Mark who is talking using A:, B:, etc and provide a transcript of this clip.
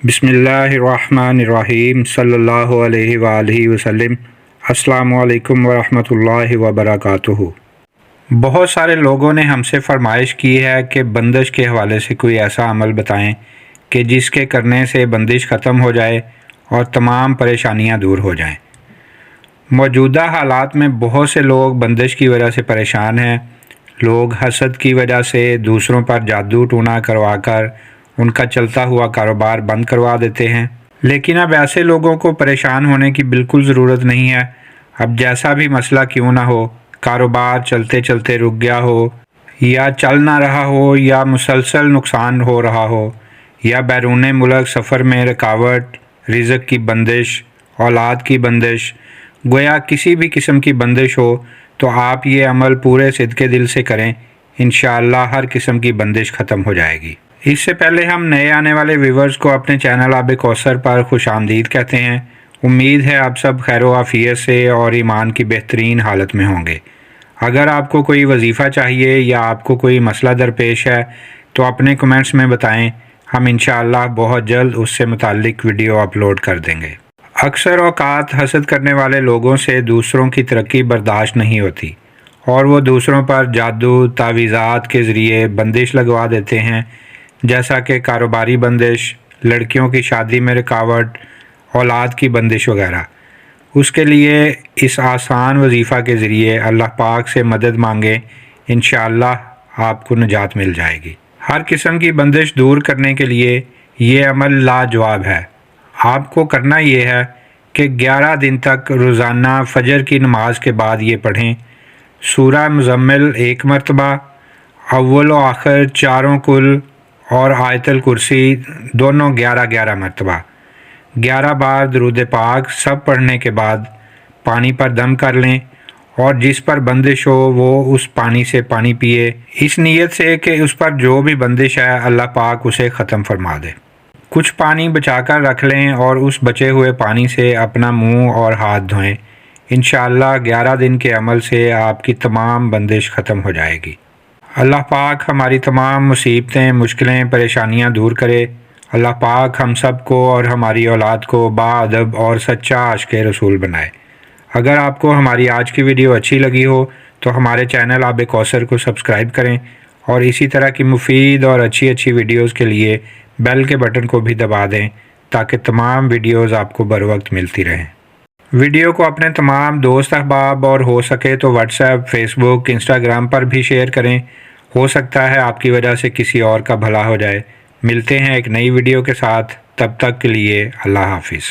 A: بسم اللہ الرحمن الرحیم صلی اللہ علیہ وآلہ وسلم۔ السلام علیکم ورحمۃ اللہ وبرکاتہ۔ بہت سارے لوگوں نے ہم سے فرمائش کی ہے کہ بندش کے حوالے سے کوئی ایسا عمل بتائیں کہ جس کے کرنے سے بندش ختم ہو جائے اور تمام پریشانیاں دور ہو جائیں۔ موجودہ حالات میں بہت سے لوگ بندش کی وجہ سے پریشان ہیں۔ لوگ حسد کی وجہ سے دوسروں پر جادو ٹونا کروا کر ان کا چلتا ہوا کاروبار بند کروا دیتے ہیں، لیکن اب ایسے لوگوں کو پریشان ہونے کی بالکل ضرورت نہیں ہے۔ اب جیسا بھی مسئلہ کیوں نہ ہو، کاروبار چلتے چلتے رک گیا ہو یا چل نہ رہا ہو یا مسلسل نقصان ہو رہا ہو یا بیرون ملک سفر میں رکاوٹ، رزق کی بندش، اولاد کی بندش، گویا کسی بھی قسم کی بندش ہو، تو آپ یہ عمل پورے صدقے دل سے کریں، انشاءاللہ ہر قسم کی بندش ختم ہو جائے گی۔ اس سے پہلے ہم نئے آنے والے ویورز کو اپنے چینل آب کوثر پر خوش آمدید کہتے ہیں۔ امید ہے آپ سب خیر و عافیت سے اور ایمان کی بہترین حالت میں ہوں گے۔ اگر آپ کو کوئی وظیفہ چاہیے یا آپ کو کوئی مسئلہ درپیش ہے تو اپنے کمنٹس میں بتائیں، ہم انشاءاللہ بہت جلد اس سے متعلق ویڈیو اپلوڈ کر دیں گے۔ اکثر اوقات حسد کرنے والے لوگوں سے دوسروں کی ترقی برداشت نہیں ہوتی اور وہ دوسروں پر جادو تعویذات کے ذریعے بندش لگوا دیتے ہیں، جیسا کہ کاروباری بندش، لڑکیوں کی شادی میں رکاوٹ، اولاد کی بندش وغیرہ۔ اس کے لیے اس آسان وظیفہ کے ذریعے اللہ پاک سے مدد مانگیں، انشاءاللہ آپ کو نجات مل جائے گی۔ ہر قسم کی بندش دور کرنے کے لیے یہ عمل لاجواب ہے۔ آپ کو کرنا یہ ہے کہ 11 دن تک روزانہ فجر کی نماز کے بعد یہ پڑھیں: سورہ مزمل 1 مرتبہ، اول و آخر چاروں کل اور آیت الکرسی دونوں 11 مرتبہ، 11 بار درود پاک سب پڑھنے کے بعد پانی پر دم کر لیں اور جس پر بندش ہو وہ اس پانی سے پانی پیے، اس نیت سے کہ اس پر جو بھی بندش ہے اللہ پاک اسے ختم فرما دے۔ کچھ پانی بچا کر رکھ لیں اور اس بچے ہوئے پانی سے اپنا منہ اور ہاتھ دھوئیں۔ انشاءاللہ 11 دن کے عمل سے آپ کی تمام بندش ختم ہو جائے گی۔ اللہ پاک ہماری تمام مصیبتیں، مشکلیں، پریشانیاں دور کرے۔ اللہ پاک ہم سب کو اور ہماری اولاد کو باادب اور سچا عاشق رسول بنائے۔ اگر آپ کو ہماری آج کی ویڈیو اچھی لگی ہو تو ہمارے چینل آب کوثر کو سبسکرائب کریں اور اسی طرح کی مفید اور اچھی ویڈیوز کے لیے بیل کے بٹن کو بھی دبا دیں تاکہ تمام ویڈیوز آپ کو بر وقت ملتی رہیں۔ ویڈیو کو اپنے تمام دوست احباب اور ہو سکے تو واٹس ایپ، فیس بک، انسٹاگرام پر بھی شیئر کریں۔ ہو سکتا ہے آپ کی وجہ سے کسی اور کا بھلا ہو جائے۔ ملتے ہیں ایک نئی ویڈیو کے ساتھ، تب تک کے لیے اللہ حافظ۔